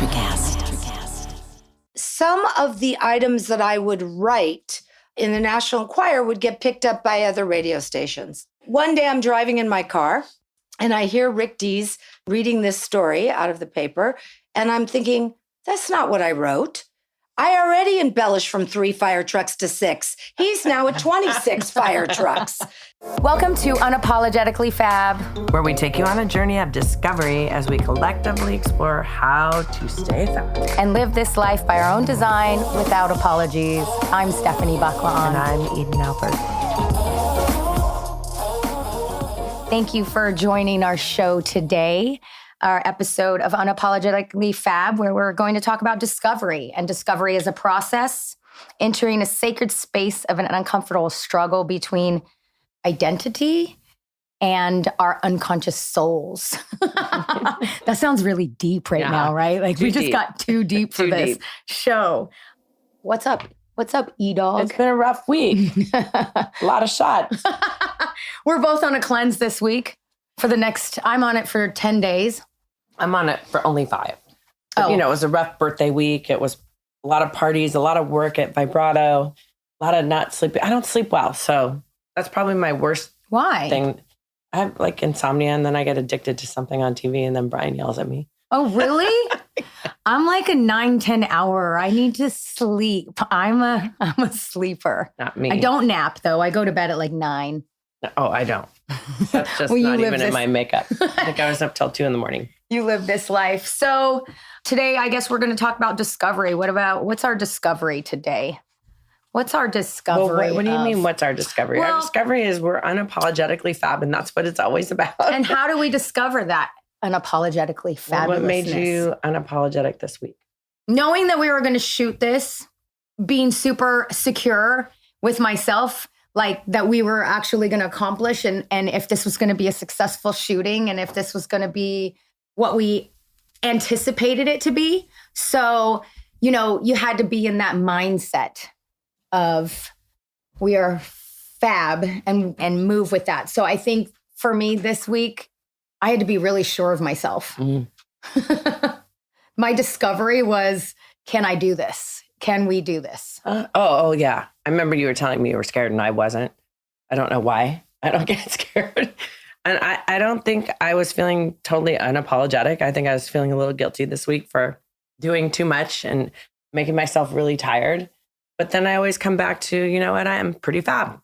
ElectraCast. Some of the items that I would write in the National Enquirer would get picked up by other radio stations. One day I'm driving in my car and I hear Rick Dees reading this story out of the paper. And I'm thinking, that's not what I wrote. I already embellished from 3 fire trucks to 6. He's now at 26 fire trucks. Welcome to Unapologetically Fab, where we take you on a journey of discovery as we collectively explore how to stay fab. and live this life by our own design without apologies. I'm Stefany Baclaan. And I'm Eden Alpert. Thank you for joining our show today, our episode of Unapologetically Fab, where we're going to talk about discovery. And discovery is a process, entering a sacred space of an uncomfortable struggle between identity and our unconscious souls. That sounds really deep right now, right? Like we just got too deep for this show. What's up? What's up, E-Dog? It's been a rough week. A lot of shots. We're both on a cleanse this week I'm on it for 10 days. I'm on it for only 5. But, it was a rough birthday week. It was a lot of parties, a lot of work at Vibrato, a lot of not sleeping. I don't sleep well, so that's probably my worst thing. I have like insomnia, and then I get addicted to something on TV, and then Brian yells at me. Oh, really? I'm like a 9-10 hour. I need to sleep. I'm a sleeper. Not me. I don't nap though. I go to bed at like 9. Oh, I don't. That's just not even in my makeup. I think I was up till 2 a.m. You live this life. So today, I guess we're going to talk about discovery. What's our discovery today? What's our discovery? Well, what do you mean, what's our discovery? Our discovery is we're unapologetically fab, and that's what it's always about. And how do we discover that unapologetically fabulousness? What made you unapologetic this week? Knowing that we were going to shoot this, being super secure with myself, like that we were actually going to accomplish, and if this was going to be a successful shooting, and if this was going to be what we anticipated it to be. So, you had to be in that mindset of we are fab and move with that. So I think for me this week, I had to be really sure of myself. My discovery was, can I do this? Can we do this? Yeah. I remember you were telling me you were scared and I wasn't. I don't know why. I don't get scared. And I don't think I was feeling totally unapologetic. I think I was feeling a little guilty this week for doing too much and making myself really tired. But then I always come back to, you know what, I am pretty fab.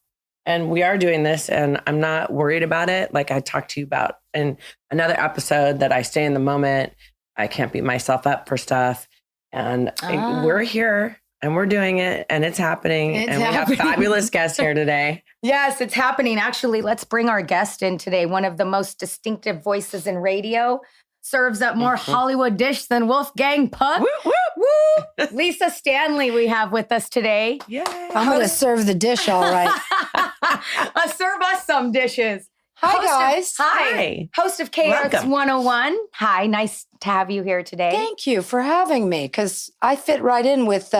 And we are doing this and I'm not worried about it. Like I talked to you about in another episode, that I stay in the moment. I can't beat myself up for stuff. And we're here and we're doing it and it's happening. We have fabulous guests here today. Yes, it's happening. Actually, let's bring our guest in today. One of the most distinctive voices in radio. Serves up more Hollywood dish than Wolfgang Puck. Woo, woo, woo. Lisa Stanley we have with us today. Yay. I'm going to serve the dish all right. Serve us some dishes. Hi, guys. Hi. Host of KRX 101. Hi, nice to have you here today. Thank you for having me, because I fit right in with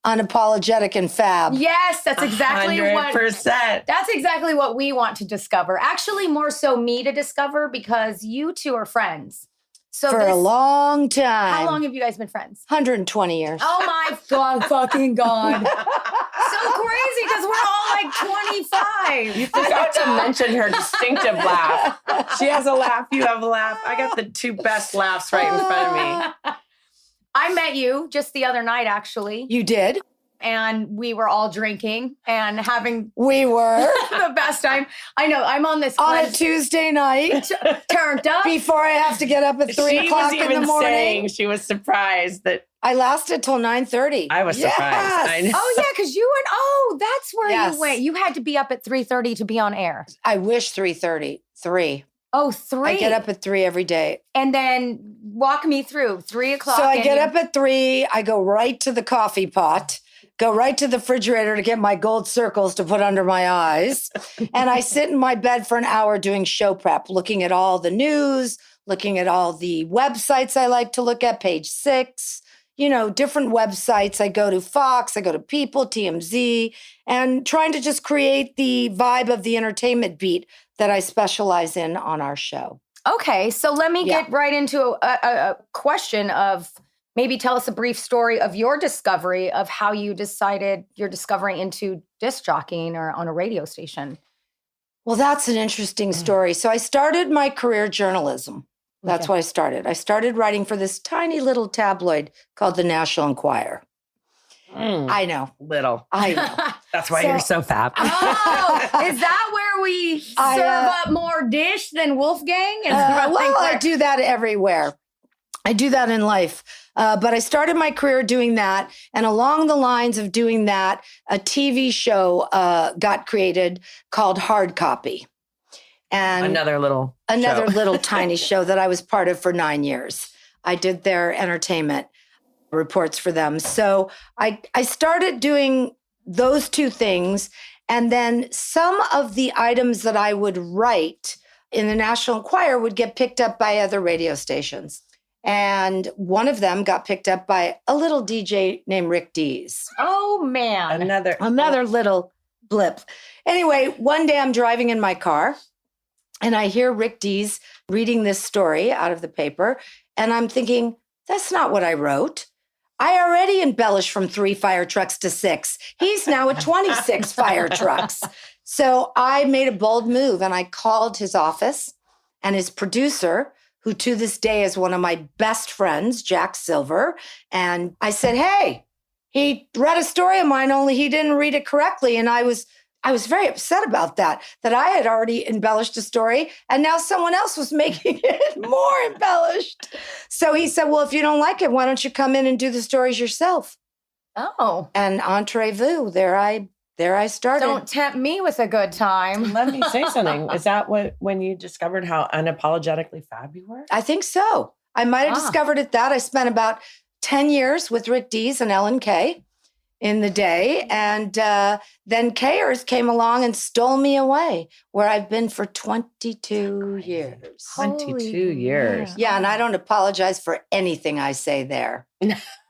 unapologetic and fab. Yes, that's exactly 100%. That's exactly what we want to discover. Actually, more so me to discover, because you two are friends. So for a long time. How long have you guys been friends? 120 years. Oh my God, fucking God. So crazy, because we're all like 25. You forgot to mention her distinctive laugh. She has a laugh, you have a laugh. I got the 2 best laughs right in front of me. I met you just the other night, actually. You did? And we were all drinking and having the best time. I know, I'm on this on a Tuesday night. Turned up. Before I have to get up at 3 o'clock in the morning. Saying she was surprised that I lasted till 9:30. I was surprised. I know. Oh, yeah, because you went, that's where you went. You had to be up at 3:30 to be on air. I wish 3:30. 3. Oh, 3. I get up at 3 every day. And then walk me through 3 o'clock. So I get up at 3. I go right to the coffee pot, go right to the refrigerator to get my gold circles to put under my eyes. And I sit in my bed for an hour doing show prep, looking at all the news, looking at all the websites I like to look at, Page 6, different websites. I go to Fox, I go to People, TMZ, and trying to just create the vibe of the entertainment beat that I specialize in on our show. Okay, so let me get right into a question of maybe tell us a brief story of your discovery of how you decided you're discovering into disc jockeying or on a radio station. Well, that's an interesting story. So I started my career journalism. That's Okay. what I started. I started writing for this tiny little tabloid called the National Enquirer. I know. Little. I know. That's why So- you're so fat. Oh, is that where we serve up more dish than Wolfgang? I do that everywhere. I do that in life. But I started my career doing that. And along the lines of doing that, a TV show got created called Hard Copy. And Another little tiny show that I was part of for 9 years. I did their entertainment reports for them. So I started doing those two things. And then some of the items that I would write in the National Enquirer would get picked up by other radio stations. And one of them got picked up by a little DJ named Rick Dees. Oh, man. Another little blip. Anyway, one day I'm driving in my car and I hear Rick Dees reading this story out of the paper. And I'm thinking, that's not what I wrote. I already embellished from 3 fire trucks to 6. He's now at 26 fire trucks. So I made a bold move and I called his office and his producer, who to this day is one of my best friends, Jack Silver. And I said, hey, he read a story of mine, only he didn't read it correctly. And I was very upset about that I had already embellished a story and now someone else was making it more embellished. So he said, well, if you don't like it, why don't you come in and do the stories yourself? Oh. And entree-vous, there I started. Don't tempt me with a good time. Let me say something. Is that when you discovered how unapologetically fab you were? I think so. I might have discovered it that. I spent about 10 years with Rick Dees and Ellen Kay in the day. And then Kayers came along and stole me away, where I've been for 22 years. 22 years. Yeah, and I don't apologize for anything I say there.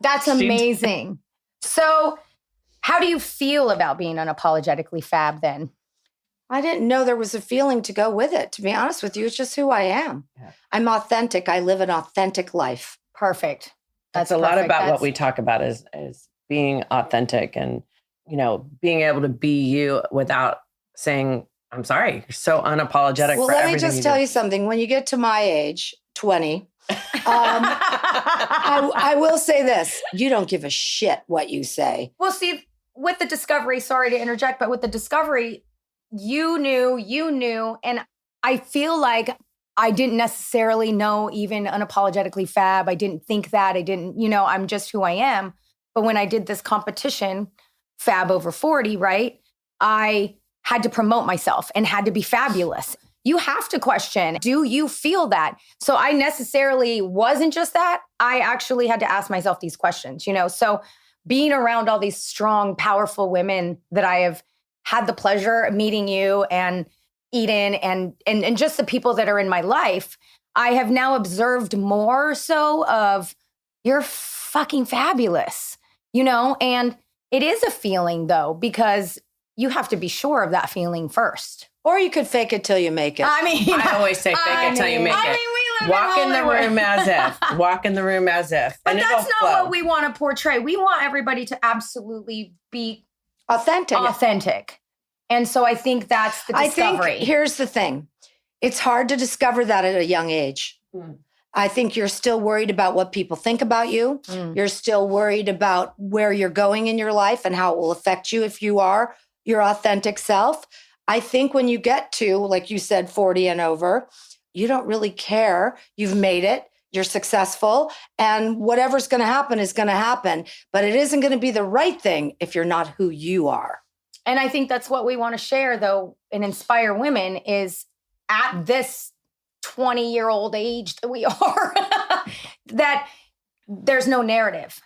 That's amazing. So how do you feel about being unapologetically fab then? I didn't know there was a feeling to go with it. To be honest with you, it's just who I am. Yeah. I'm authentic. I live an authentic life. Perfect. That's a lot about what we talk about is being authentic and, being able to be you without saying, I'm sorry, you're so unapologetic. Well, for let me everything just tell you something. When you get to my age, 20, I will say this. You don't give a shit what you say. Well, see, with the discovery, sorry to interject, but with the discovery, you knew, and I feel like I didn't necessarily know even unapologetically fab. I didn't think that. I didn't, I'm just who I am. But when I did this competition, Fab Over 40, right? I had to promote myself and had to be fabulous. You have to question, do you feel that? So I necessarily wasn't just that. I actually had to ask myself these questions, So being around all these strong, powerful women that I have had the pleasure of meeting you and Eden and just the people that are in my life, I have now observed more so of you're fucking fabulous, and it is a feeling though, because you have to be sure of that feeling first. Or you could fake it till you make it. I always say fake it till you make it. We live Walk in the Hollywood. room as if. Walk in the room as if. But and that's it'll not flow. what we want to portray. We want everybody to absolutely be Authentic. And so I think that's the discovery. I think here's the thing. It's hard to discover that at a young age. I think you're still worried about what people think about you. You're still worried about where you're going in your life and how it will affect you if you are your authentic self. I think when you get to, like you said, 40 and over, you don't really care. You've made it. You're successful. And whatever's going to happen is going to happen. But it isn't going to be the right thing if you're not who you are. And I think that's what we want to share, though, and inspire women is at this 20-year-old age that we are, that there's no narrative.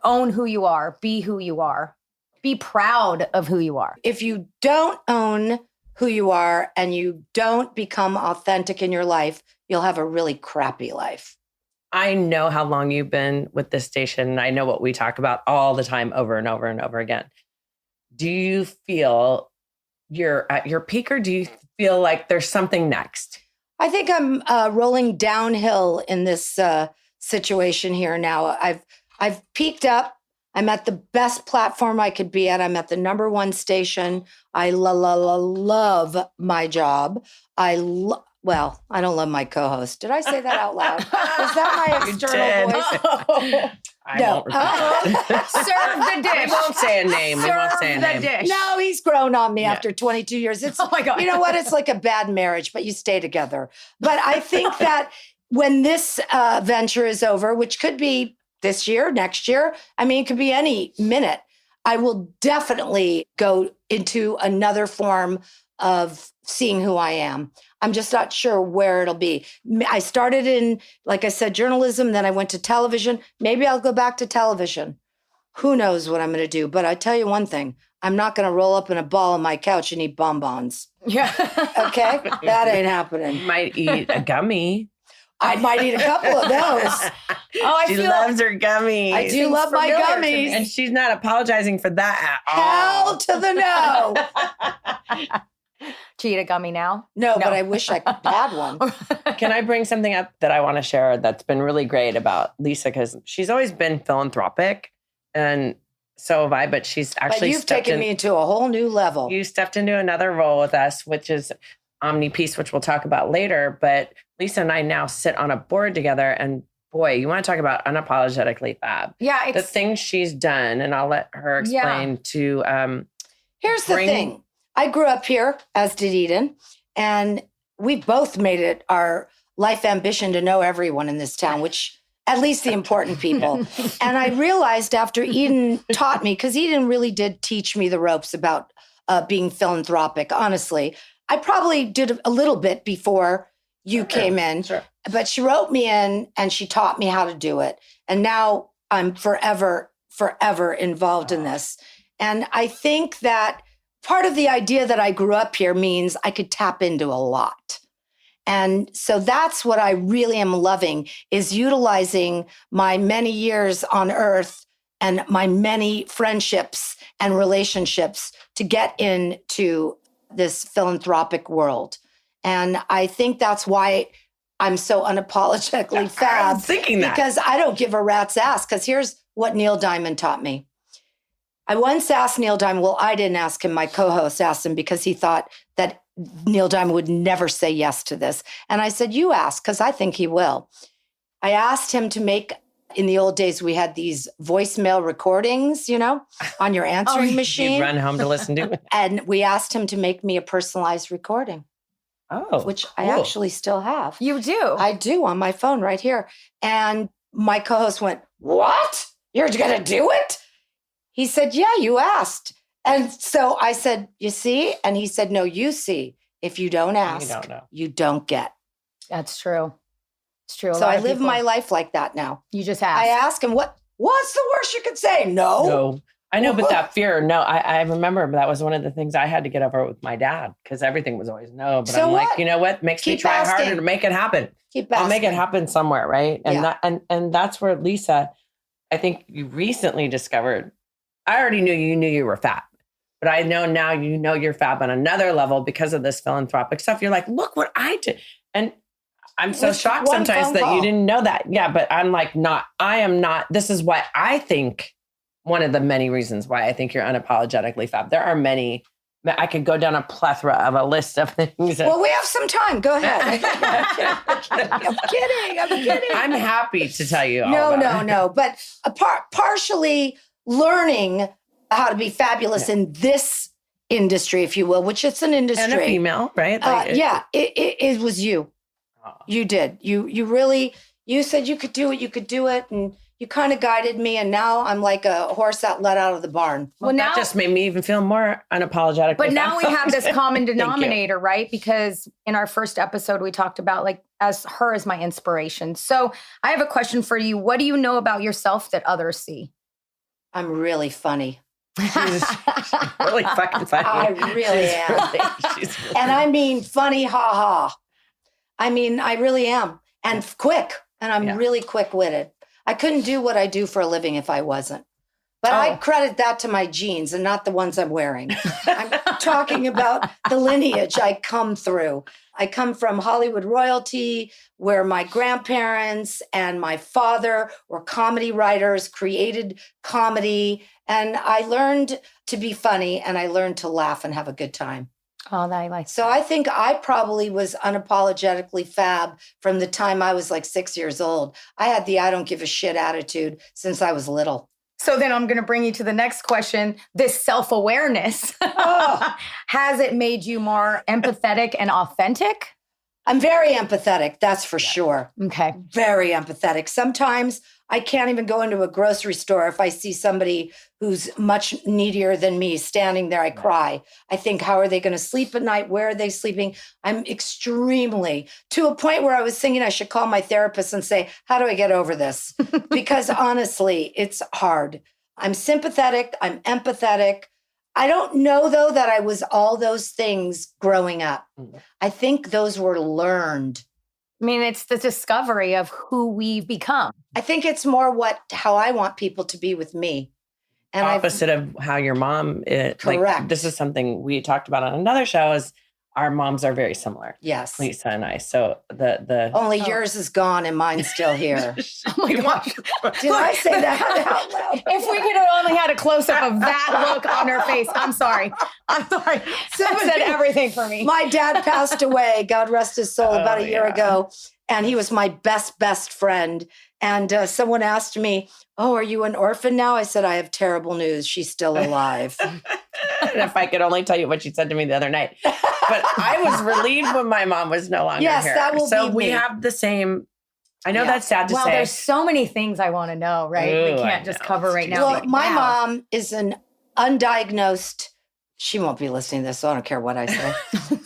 Own who you are. Be who you are. Be proud of who you are. If you don't own who you are and you don't become authentic in your life, you'll have a really crappy life. I know how long you've been with this station, and I know what we talk about all the time over and over and over again. Do you feel you're at your peak, or do you feel like there's something next? I think I'm rolling downhill in this situation here now. I've peaked up. I'm at the best platform I could be at. I'm at the number one station. I love my job. Well, I don't love my co-host. Did I say that out loud? Was that my external voice? I No. won't repeat that. Serve the dish. We won't say a name. We won't say a Serve name. the dish. No, he's grown on me Yeah. after 22 years. It's, Oh my God. you know what? It's like a bad marriage, but you stay together. But I think that when this venture is over, which could be this year, next year, I mean, it could be any minute, I will definitely go into another form of seeing who I am. I'm just not sure where it'll be. I started in, like I said, journalism, then I went to television. Maybe I'll go back to television. Who knows what I'm going to do? But I tell you one thing, I'm not going to roll up in a ball on my couch and eat bonbons. Yeah. Okay? That ain't happening. You might eat a gummy. I might eat a couple of those. Oh, She loves her gummies. I do Seems love my familiar to me. And gummies. she's not apologizing for that at Hell all. to the no. Do you eat a gummy now? No, No. but I wish I could had one. Can I bring something up that I want to share that's been really great about Lisa? Because she's always been philanthropic, and so have I, but she's But actually you've taken me to a whole new level. You stepped into another role with us, which is Omni Peace, which we'll talk about later. But Lisa and I now sit on a board together, and boy, you want to talk about unapologetically fab. Yeah, The it's things she's done, and I'll let her explain to Here's the bring- thing. I grew up here, as did Eden, and we both made it our life ambition to know everyone in this town, which at least the important people. And I realized after Eden taught me, because Eden really did teach me the ropes about being philanthropic, honestly. I probably did a little bit before you came in, Sure. but she wrote me in and she taught me how to do it. And now I'm forever involved in this. And I think that part of the idea that I grew up here means I could tap into a lot. And so that's what I really am loving, is utilizing my many years on earth and my many friendships and relationships to get into this philanthropic world. And I think that's why I'm so unapologetically I fab. was thinking that. Because I don't give a rat's ass. Because here's what Neil Diamond taught me. I once asked Neil Diamond, well, I didn't ask him, my co-host asked him because he thought that Neil Diamond would never say yes to this. And I said, you ask, because I think he will. I asked him to make, in the old days, we had these voicemail recordings, you know, on your answering You'd machine. run home to listen to it. And we asked him to make me a personalized recording, Oh, which I cool. actually still have. you do. I do on my phone right here. And my co-host went, what? You're going to do it? He said, yeah, you asked. And so I said, you see? And he said, no, you see. If you don't ask, don't know. you don't get. That's true. It's true. A So lot I of live people- my life like that now. You just I asked. ask him, what's the worst you could say? No. No. I know, but that fear, no, I remember that was one of the things I had to get over with my dad because everything was always no. But So I'm like, what? you know what? Makes me Keep try harder asking. to make it happen. Keep I'll make it asking. happen somewhere, right? And Yeah. that and that's where Lisa, I think you recently discovered. I already knew you were fab, but I know now you know you're fab on another level because of this philanthropic stuff. You're like, look what I did, and I'm so With shocked one sometimes phone that you call. didn't know that. Yeah, but I'm like, I am not. This is why I think one of the many reasons why I think you're unapologetically fab. There are many. I could go down a plethora of a list of things. Well, we have some time. Go ahead. I'm kidding. I'm happy to tell you. all about it. No. But partially learning how to be fabulous in this industry, if you will, which it's an industry. And a female, right? It was you. Oh. You did. You really, you said you could do it. And you kind of guided me. And now I'm like a horse that let out of the barn. Well, now, that just made me even feel more unapologetic. but now we have this common Thank you. denominator, right? Because in our first episode, we talked about like as her as my inspiration. So I have a question for you. What do you know about yourself that others see? I'm really funny. She's really fucking funny. I really am. She's really- And I mean funny, ha ha. I mean, I really am. And quick. And I'm Yeah. really quick-witted. I couldn't do what I do for a living if I wasn't. But I Oh. credit that to my genes and not the ones I'm wearing. I'm talking about the lineage I come through. I come from Hollywood royalty, where my grandparents and my father were comedy writers, created comedy. And I learned to be funny and I learned to laugh and have a good time. Oh, I like. So I think I probably was unapologetically fab from the time I was like 6 years old. I had the I don't give a shit attitude since I was little. So then I'm going to bring you to the next question. This self-awareness, has it made you more empathetic and authentic? I'm very empathetic, that's for sure. Okay. Very empathetic. Sometimes I can't even go into a grocery store if I see somebody who's much needier than me standing there. I cry. I think, how are they going to sleep at night? Where are they sleeping? I'm extremely, to a point where I was thinking I should call my therapist and say, how do I get over this? Because honestly, it's hard. I'm sympathetic. I'm empathetic. I don't know, though, that I was all those things growing up. I think those were learned. I mean, it's the discovery of who we've become. I think it's more how I want people to be with me. And opposite of how your mom is. Correct. Like, this is something we talked about on another show, is our moms are very similar. Yes. Lisa and I. So the only yours is gone and mine's still here. Oh my gosh. Did I say that out loud? If we could have only had a close-up of that look on her face, I'm sorry. That said everything for me. My dad passed away, God rest his soul, about a year ago. And he was my best friend. And someone asked me, oh, are you an orphan now? I said, I have terrible news. She's still alive. And if I could only tell you what she said to me the other night. But I was relieved when my mom was no longer yes, here. That will so be we me. have the same. I know that's sad to say. Well, there's so many things I want to know, right? Ooh, we can't just cover right now. Well, my mom is an undiagnosed, she won't be listening to this, so I don't care what I say.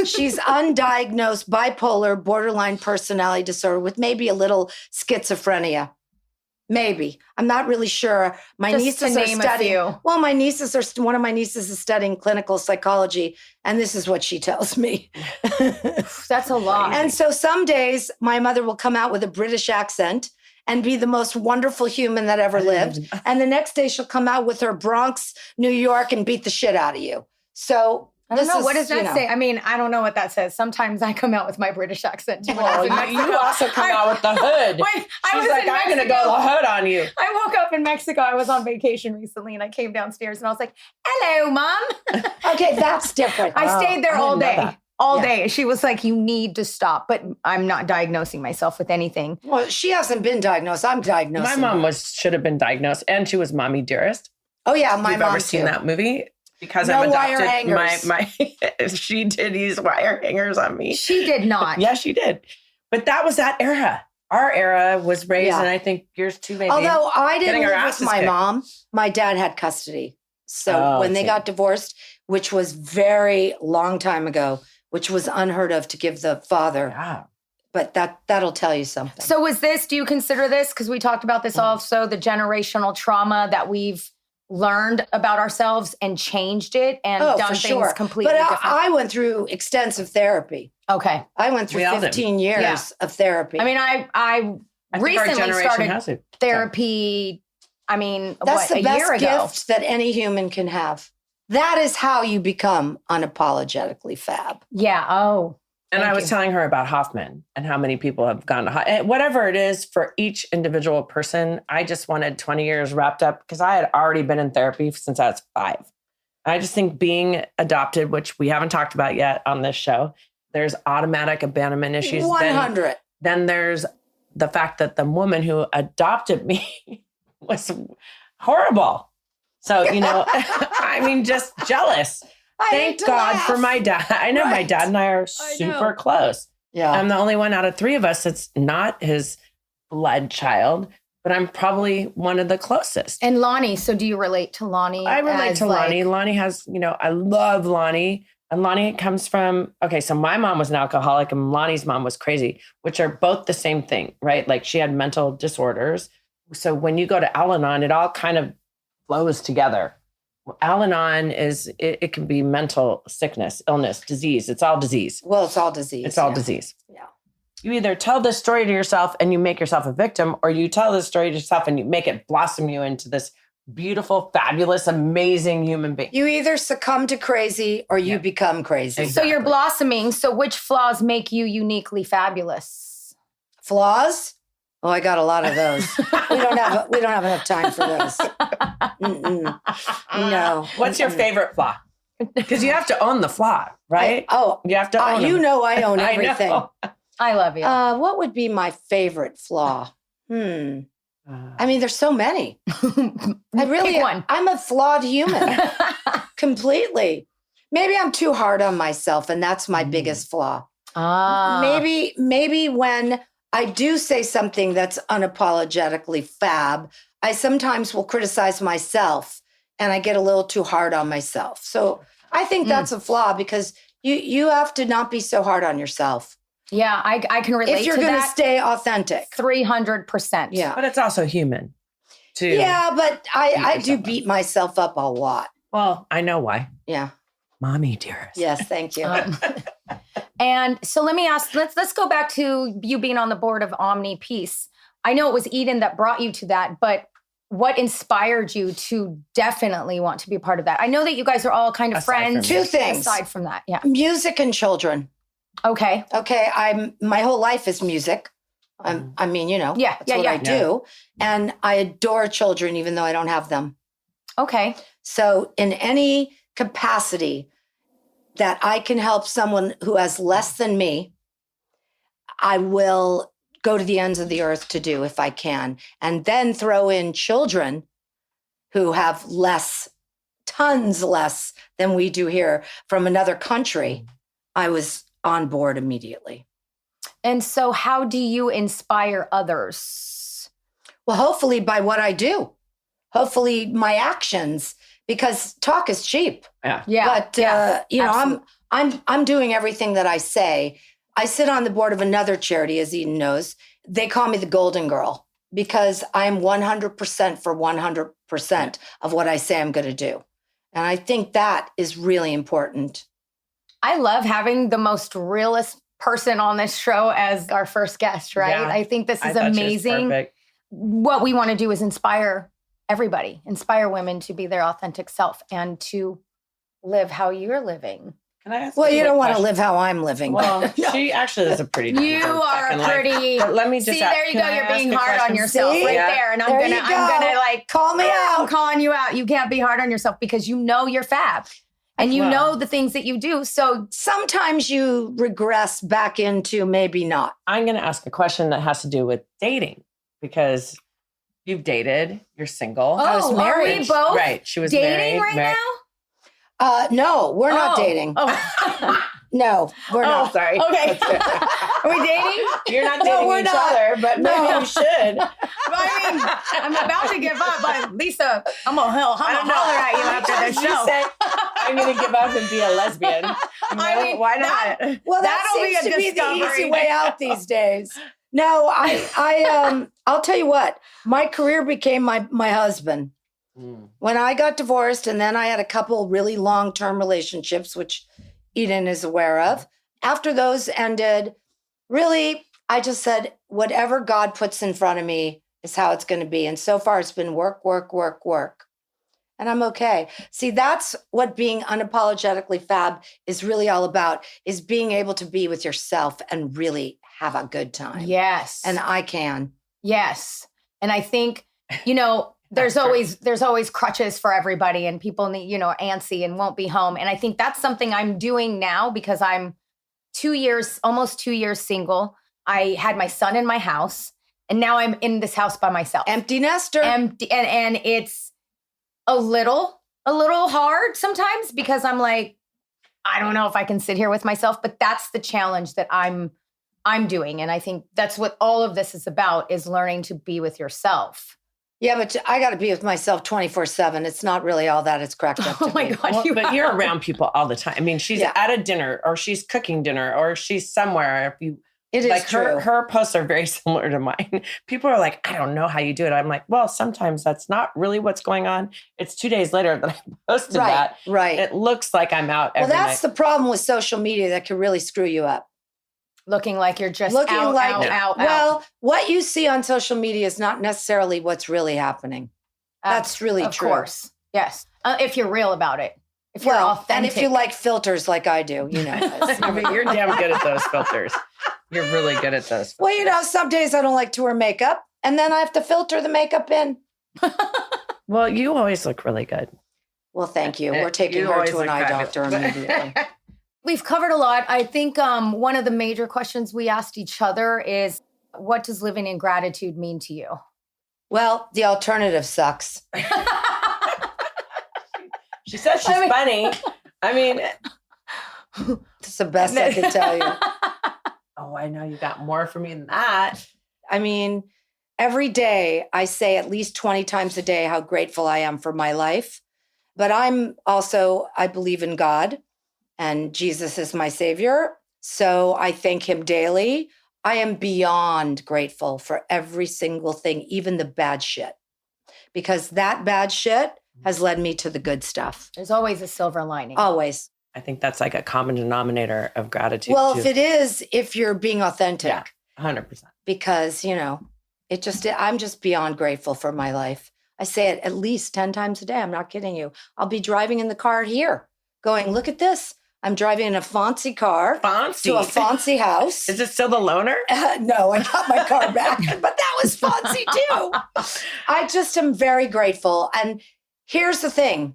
She's undiagnosed bipolar borderline personality disorder with maybe a little schizophrenia. Maybe. I'm not really sure. My Just nieces to are name a studying. few. Well, one of my nieces is studying clinical psychology, and this is what she tells me. That's a lot. And so some days my mother will come out with a British accent and be the most wonderful human that ever lived. And the next day she'll come out with her Bronx, New York, and beat the shit out of you. So I don't know. What does that say? I mean, I don't know what that says. Sometimes I come out with my British accent too. Well, you also come out with the hood. Wait, She's like, I'm going to go the hood on you. I woke up in Mexico. I was on vacation recently and I came downstairs and I was like, hello, Mom. Okay, that's different. I stayed there all day. All Yeah. day. She was like, you need to stop. But I'm not diagnosing myself with anything. Well, she hasn't been diagnosed. I'm diagnosed. My mom should have been diagnosed, and she was Mommy Dearest. Oh, yeah, my You've mom ever seen too. that movie? Because No I'm wire adopted. hangers. She did use wire hangers on me. She did not. Yeah, she did. But that was that era. Our era was raised, and I think yours too, maybe. Although I didn't getting our live with asses my kicked. mom, my dad had custody. So Oh, when I they see. got divorced, which was very long time ago, which was unheard of to give the father. Yeah. But that'll tell you something. So do you consider this, because we talked about this also, the generational trauma that we've learned about ourselves and changed it and done for things sure. completely But different? I went through extensive therapy. Okay. I went through We all did. 15 years Yeah. of therapy. I mean, I I think our recently generation started has it. therapy, I mean, That's a the year best ago. gift that any human can have. That is how you become unapologetically fab. Yeah. Oh. And Thank I was you. telling her about Hoffman and how many people have gone to whatever it is for each individual person. I just wanted 20 years wrapped up because I had already been in therapy since I was 5. I just think being adopted, which we haven't talked about yet on this show, there's automatic abandonment issues. 100. Then there's the fact that the woman who adopted me was horrible. So, I mean, just jealous. Thank God for my dad. I know my dad and I are super close. Yeah. I'm the only one out of 3 of us that's not his blood child, but I'm probably one of the closest. And Lonnie, so do you relate to Lonnie? I relate as, to Lonnie. like- Lonnie has, I love Lonnie. And Lonnie comes from, so my mom was an alcoholic and Lonnie's mom was crazy, which are both the same thing, right? Like she had mental disorders. So when you go to Al-Anon, it all kind of flows together. Al-Anon it can be mental sickness, illness, disease. It's all disease. Well, it's all disease. It's all yeah. disease. Yeah. You either tell this story to yourself and you make yourself a victim, or you tell this story to yourself and you make it blossom you into this beautiful, fabulous, amazing human being. You either succumb to crazy or you become crazy. So you're blossoming. So which flaws make you uniquely fabulous? Flaws? Oh, I got a lot of those. we don't have enough time for those. No. What's your favorite flaw? Because you have to own the flaw, right? You have to own you them. know I own everything. I love you. What would be my favorite flaw? I mean, there's so many. I really Pick one. I'm a flawed human. Completely. Maybe I'm too hard on myself, and that's my biggest flaw. Maybe when I do say something that's unapologetically fab, I sometimes will criticize myself, and I get a little too hard on myself. So I think that's a flaw because you have to not be so hard on yourself. Yeah, I can relate to that. If you're going to stay authentic. 300%. Yeah. But it's also human, too. Yeah, but I do beat myself up a lot. Well, I know why. Yeah. Mommy dearest. Yes, thank you. And so let me ask, let's go back to you being on the board of Omni Peace. I know it was Eden that brought you to that, but what inspired you to definitely want to be a part of that? I know that you guys are all kind of friends. Two things. Aside from that, yeah. Music and children. Okay. My whole life is music. That's what I do. And I adore children, even though I don't have them. Okay. So in any capacity that I can help someone who has less than me, I will go to the ends of the earth to do if I can. And then throw in children who have tons less than we do here from another country. I was on board immediately. And so how do you inspire others? Well, hopefully by what I do. Hopefully my actions, because talk is cheap. Yeah. But I'm doing everything that I say. I sit on the board of another charity, as Eden knows. They call me the Golden Girl because I'm 100% for 100% of what I say I'm going to do. And I think that is really important. I love having the most realist person on this show as our first guest, right? Yeah. I think this is amazing. What we want to do is inspire everybody, inspire women to be their authentic self and to live how you're living. Can I ask you don't want to live how I'm living. Well, she actually is a pretty You are pretty. But let me just see, there you go. You're being hard on yourself right there. And I'm gonna like call me out. I'm calling you out. You can't be hard on yourself because you know you're fab. And you know the things that you do. So sometimes you regress back into maybe not. I'm going to ask a question that has to do with dating because you've dated, you're single. I was married. Are we both right. She was dating married now? No, we're not dating. No, we're not. Sorry. Okay. Are we dating? You're not dating each other, but maybe you should. I mean, I'm about to give up, but Lisa, I'm gonna holler at you after this show. Say, I'm going to give up and be a lesbian. I mean, why not? That seems to be the easy way out these days. No, I'll tell you what. My career became my husband. When I got divorced, and then I had a couple really long-term relationships, which Eden is aware of. After those ended, really, I just said, whatever God puts in front of me is how it's going to be. And so far, it's been work, work, work, work. And I'm okay. See, that's what being unapologetically fab is really all about, is being able to be with yourself and really have a good time. Yes. And I can. Yes. And I think, there's always crutches for everybody and people need, antsy and won't be home. And I think that's something I'm doing now because I'm almost 2 years single. I had my son in my house and now I'm in this house by myself. Empty nester. Empty. And it's a little hard sometimes because I'm like, I don't know if I can sit here with myself, but that's the challenge that I'm doing. And I think that's what all of this is about, is learning to be with yourself. Yeah, but I got to be with myself 24/7. It's not really all that it's cracked up to be. Oh my God. But you're around people all the time. I mean, she's at a dinner or she's cooking dinner or she's somewhere. It is true. Her posts are very similar to mine. People are like, I don't know how you do it. I'm like, well, sometimes that's not really what's going on. It's 2 days later that I posted that. Right. It looks like I'm out every night. That's the problem with social media that can really screw you up. Looking like you're just out. Well, what you see on social media is not necessarily what's really happening. That's really of true. Of course. Yes. If you're real about it. If you're authentic. And if you like filters like I do, you know. You're damn good at those filters. You're really good at those filters. Well, you know, some days I don't like to wear makeup, and then I have to filter the makeup in. Well, you always look really good. Well, thank you. We're taking her to an eye doctor immediately. We've covered a lot. I think one of the major questions we asked each other is, what does living in gratitude mean to you? Well, the alternative sucks. She says she's funny. I mean, it's the best I can tell you. Oh, I know you got more for me than that. I mean, every day I say at least 20 times a day how grateful I am for my life. But I believe in God, and Jesus is my savior. So I thank him daily. I am beyond grateful for every single thing, even the bad shit, because that bad shit has led me to the good stuff. There's always a silver lining. Always. I think that's like a common denominator of gratitude. Well, too. if it is, if you're being authentic. Yeah, 100%. Because, you know, I'm just beyond grateful for my life. I say it at least 10 times a day. I'm not kidding you. I'll be driving in the car here going, look at this. I'm driving in a fancy car to a fancy house. Is it still the loaner? No, I got my car back, but that was fancy too. I just am very grateful. And here's the thing.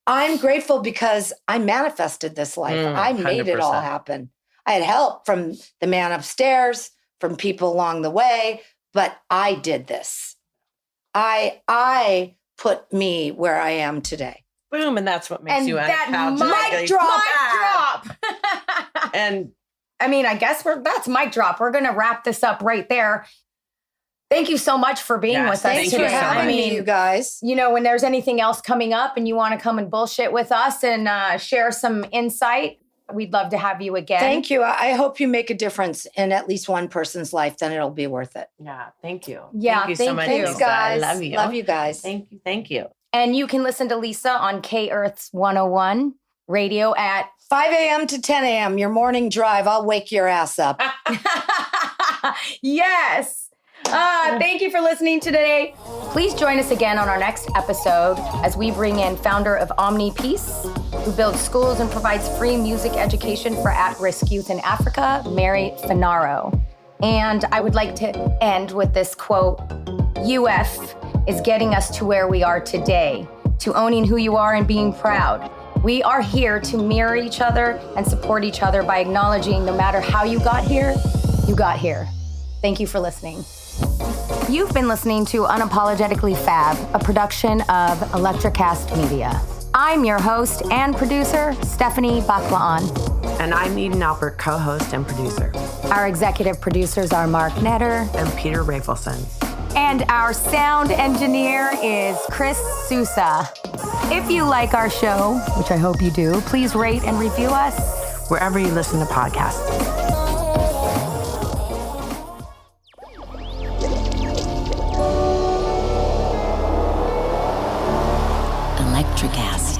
I'm grateful because I manifested this life. I made 100%. It all happen. I had help from the man upstairs, from people along the way, but I did this. I put me where I am today. Boom, and that's what makes you that mic drop. And I mean, I guess that's mic drop. We're going to wrap this up right there. Thank you so much for being with us today. Thanks for having me, you guys. You know, when there's anything else coming up and you want to come and bullshit with us and share some insight, we'd love to have you again. Thank you. I hope you make a difference in at least one person's life. Then it'll be worth it. Yeah, thank you. Yeah, thank you so much, Thanks, guys. I love you. Love you guys. Thank you. And you can listen to Lisa on K-Earth's 101 radio at 5 a.m. to 10 a.m., your morning drive. I'll wake your ass up. Yes. Thank you for listening today. Please join us again on our next episode as we bring in founder of Omni Peace, who builds schools and provides free music education for at-risk youth in Africa, Mary Finaro. And I would like to end with this quote: UF is getting us to where we are today, to owning who you are and being proud. We are here to mirror each other and support each other by acknowledging no matter how you got here, you got here. Thank you for listening. You've been listening to Unapologetically Fab, a production of ElectraCast Media. I'm your host and producer, Stefany Baclaan. And I'm Eden Alpert, co-host and producer. Our executive producers are Mark Netter and Peter Rafelson. And our sound engineer is Chris Sousa. If you like our show, which I hope you do, please rate and review us wherever you listen to podcasts. ElectraCast.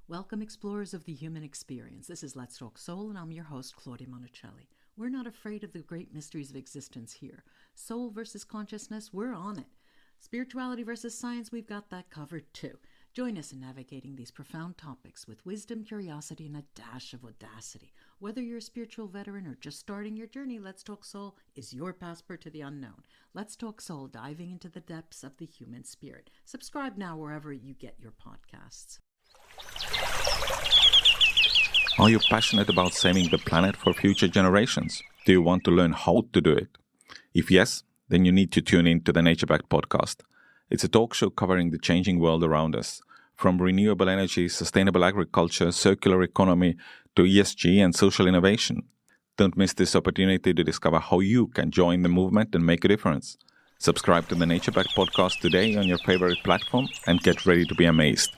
Welcome, explorers of the human experience. This is Let's Talk Soul, and I'm your host, Claudia Monticelli. We're not afraid of the great mysteries of existence here. Soul versus consciousness, we're on it. Spirituality versus science, we've got that covered too. Join us in navigating these profound topics with wisdom, curiosity, and a dash of audacity. Whether you're a spiritual veteran or just starting your journey, Let's Talk Soul is your passport to the unknown. Let's Talk Soul, diving into the depths of the human spirit. Subscribe now wherever you get your podcasts. Are you passionate about saving the planet for future generations? Do you want to learn how to do it? If yes, then you need to tune in to the ElectraCast Podcast. It's a talk show covering the changing world around us, from renewable energy, sustainable agriculture, circular economy, to ESG and social innovation. Don't miss this opportunity to discover how you can join the movement and make a difference. Subscribe to the ElectraCast Podcast today on your favorite platform and get ready to be amazed.